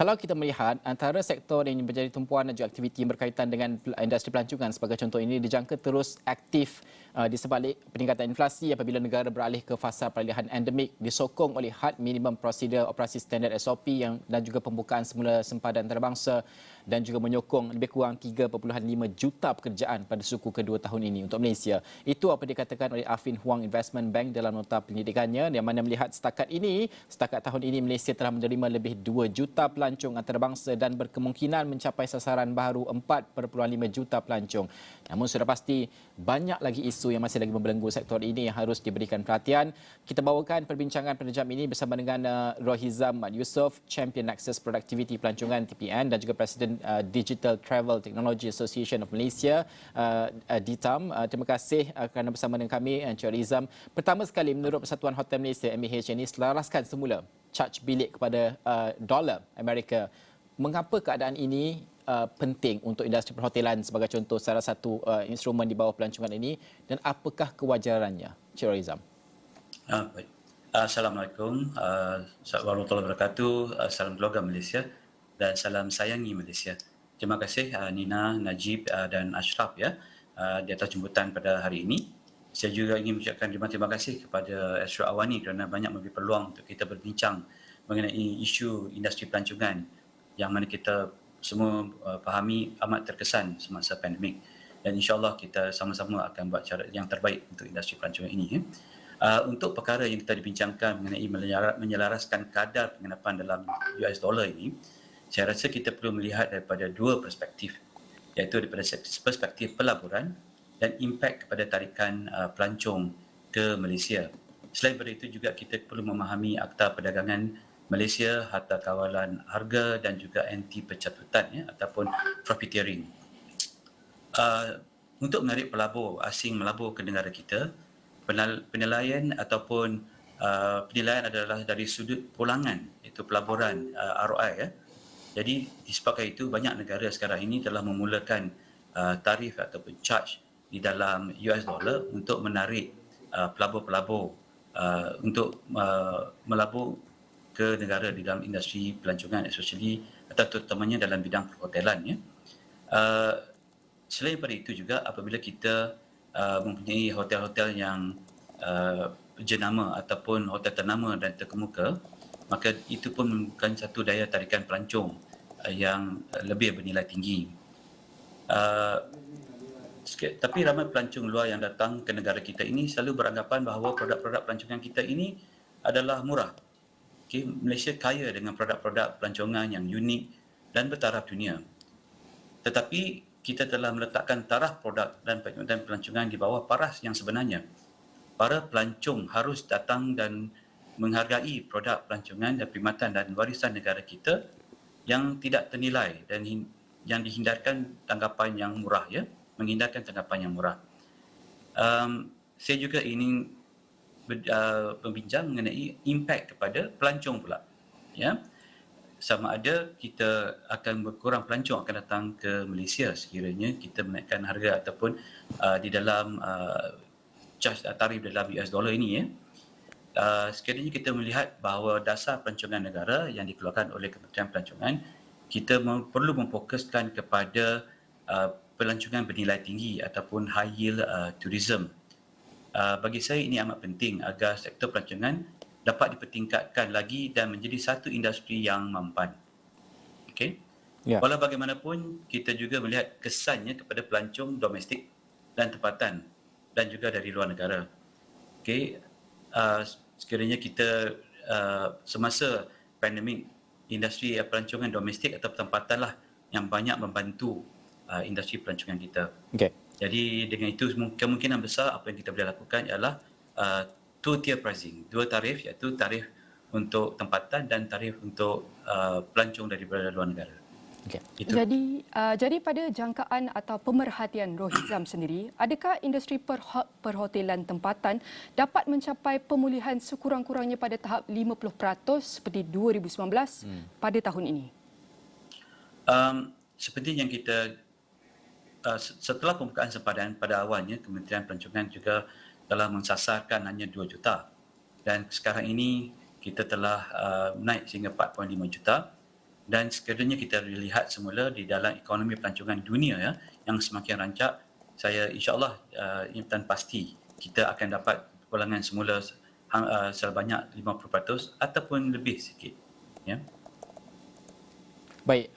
Kalau kita melihat antara sektor yang menjadi tumpuan dan juga aktiviti yang berkaitan dengan industri pelancongan sebagai contoh ini dijangka terus aktif di sebalik peningkatan inflasi apabila negara beralih ke fasa peralihan endemik disokong oleh had minimum prosedur operasi standard SOP dan juga pembukaan semula sempadan antarabangsa dan juga menyokong lebih kurang 3.5 juta pekerjaan pada suku kedua tahun ini untuk Malaysia. Itu apa dikatakan oleh Affin Hwang Investment Bank dalam nota penyelidikannya yang mana melihat setakat tahun ini Malaysia telah menerima lebih 2 juta pelancong antarabangsa dan berkemungkinan mencapai sasaran baru 4.5 juta pelancong. Namun sudah pasti banyak lagi isu yang masih lagi membelenggu sektor ini yang harus diberikan perhatian. Kita bawakan perbincangan pada jam ini bersama dengan Rohizam Mat Yusof, Champion Nexus Productivity Pelancongan TPN dan juga Presiden Digital Travel Technology Association of Malaysia, DITAM. Terima kasih kerana bersama dengan kami, Encik Rizam. Pertama sekali, menurut Persatuan Hotel Malaysia, MAH ini selaraskan semula charge bilik kepada dolar Amerika. Mengapa keadaan ini penting untuk industri perhotelan sebagai contoh salah satu instrumen di bawah pelancongan ini dan apakah kewajarannya, Encik Rizam? Baik. Assalamualaikum warahmatullahi wabarakatuh. Salam keluarga Malaysia dan salam sayangi Malaysia. Terima kasih Nina, Najib dan Ashraf di atas jemputan pada hari ini. Saya juga ingin mengucapkan terima kasih kepada Ashraf Awani kerana banyak memberi peluang untuk kita berbincang mengenai isu industri pelancongan yang mana kita semua fahami amat terkesan semasa pandemik, dan insyaAllah kita sama-sama akan buat cara yang terbaik untuk industri pelancongan ini. Untuk perkara yang kita dibincangkan mengenai menyelaraskan kadar penginapan dalam US dollar ini, saya rasa kita perlu melihat daripada dua perspektif, iaitu daripada perspektif pelaburan dan impak kepada tarikan pelancong ke Malaysia. Selain daripada itu juga kita perlu memahami Akta Perdagangan Malaysia, Harta Kawalan Harga dan juga anti pencatutan ataupun profiteering. Untuk menarik pelabur asing melabur ke negara kita, penilaian ataupun penilaian adalah dari sudut pulangan, iaitu pelaburan ROI. Jadi disebabkan itu banyak negara sekarang ini telah memulakan tarif ataupun charge di dalam US dollar untuk menarik pelabur-pelabur untuk melabur ke negara di dalam industri pelancongan, especially atau terutamanya dalam bidang perhotelan. Selain daripada itu juga apabila kita mempunyai hotel-hotel yang jenama ataupun hotel ternama dan terkemuka, maka itu pun merupakan satu daya tarikan pelancong yang lebih bernilai tinggi. Tapi ramai pelancong luar yang datang ke negara kita ini selalu beranggapan bahawa produk-produk pelancongan kita ini adalah murah. Malaysia kaya dengan produk-produk pelancongan yang unik dan bertaraf dunia. Tetapi kita telah meletakkan taraf produk dan pelancongan di bawah paras yang sebenarnya. Para pelancong harus datang dan menghargai produk pelancongan dan perkhidmatan dan warisan negara kita yang tidak ternilai dan yang dihindarkan tanggapan yang murah, menghindarkan tanggapan yang murah. Saya juga ingin berbincang mengenai impak kepada pelancong pula. Sama ada kita akan berkurang pelancong akan datang ke Malaysia sekiranya kita menaikkan harga ataupun di dalam charge tarif dalam US dollar ini. Sekiranya kita melihat bahawa dasar pelancongan negara yang dikeluarkan oleh Kementerian Pelancongan, kita perlu memfokuskan kepada pelancongan bernilai tinggi ataupun high yield tourism. Bagi saya ini amat penting agar sektor pelancongan dapat dipertingkatkan lagi dan menjadi satu industri yang mampan. Walau bagaimanapun, kita juga melihat kesannya kepada pelancong domestik dan tempatan dan juga dari luar negara. Sekiranya kita semasa pandemik, industri pelancongan domestik atau tempatan lah yang banyak membantu industri pelancongan kita. Jadi dengan itu kemungkinan besar apa yang kita boleh lakukan ialah two-tier pricing, dua tarif, iaitu tarif untuk tempatan dan tarif untuk pelancong daripada luar negara. Jadi pada jangkaan atau pemerhatian Rohizam sendiri, adakah industri perhotelan tempatan dapat mencapai pemulihan sekurang-kurangnya pada tahap 50% seperti 2019 pada tahun ini? Seperti yang kita setelah pembukaan sempadan pada awalnya, Kementerian Pelancongan juga telah mensasarkan hanya 2 juta dan sekarang ini kita telah naik sehingga 4.5 juta dan sekiranya kita lihat semula di dalam ekonomi pelancongan dunia ya yang semakin rancak, saya insya-Allah dan pasti kita akan dapat pulangan semula sebanyak 50% ataupun lebih sikit ya. Baik,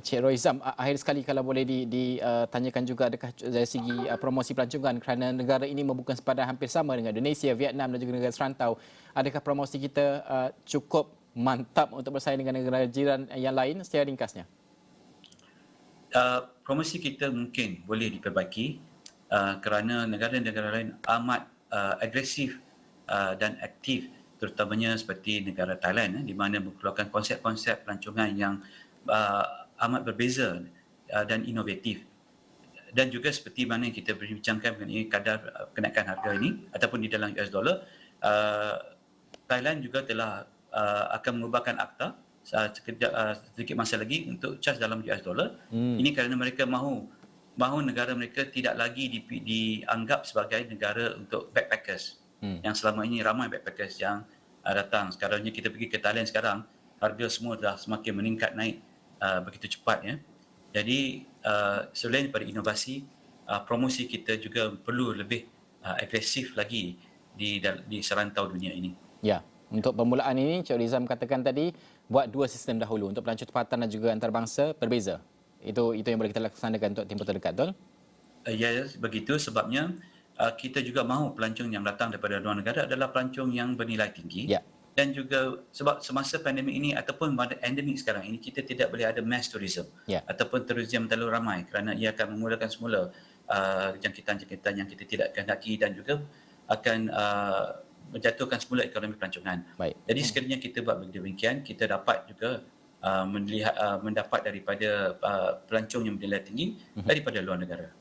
Cik Roizam, akhir sekali kalau boleh ditanyakan juga, adakah dari segi promosi pelancongan, kerana negara ini membuka sempadan hampir sama dengan Indonesia, Vietnam dan juga negara serantau, adakah promosi kita cukup mantap untuk bersaing dengan negara jiran yang lain secara ringkasnya? Promosi kita mungkin boleh diperbaiki kerana negara-negara lain amat agresif dan aktif, terutamanya seperti negara Thailand di mana mengeluarkan konsep-konsep pelancongan yang amat berbeza dan inovatif. Dan juga seperti mana yang kita berbincangkan mengenai kadar kenaikan harga ini ataupun di dalam US dollar, Thailand juga telah akan mengubahkan akta sedikit masa lagi untuk charge dalam US dollar. Ini kerana mereka mahu negara mereka tidak lagi dianggap sebagai negara untuk backpackers. Yang selama ini ramai backpackers yang datang. Sekarang kita pergi ke Thailand sekarang, harga semua dah semakin meningkat naik begitu cepat ya. Jadi selain daripada inovasi, promosi kita juga perlu lebih agresif lagi di serantau dunia ini. Ya, untuk permulaan ini Cik Rizam katakan tadi buat dua sistem dahulu untuk pelancong tempatan dan juga antarabangsa berbeza. Itu yang boleh kita laksanakan untuk tempoh terdekat, betul? Ya, begitu sebabnya kita juga mahu pelancong yang datang daripada luar negara adalah pelancong yang bernilai tinggi. Ya. Dan juga sebab semasa pandemik ini ataupun pada endemik sekarang ini kita tidak boleh ada mass tourism ataupun tourism terlalu ramai kerana ia akan memulakan semula jangkitan-jangkitan yang kita tidak kehendaki dan juga akan menjatuhkan semula ekonomi pelancongan. Baik. Jadi sekiranya kita buat demikian, kita dapat juga mendapat daripada pelancong yang bernilai tinggi daripada luar negara.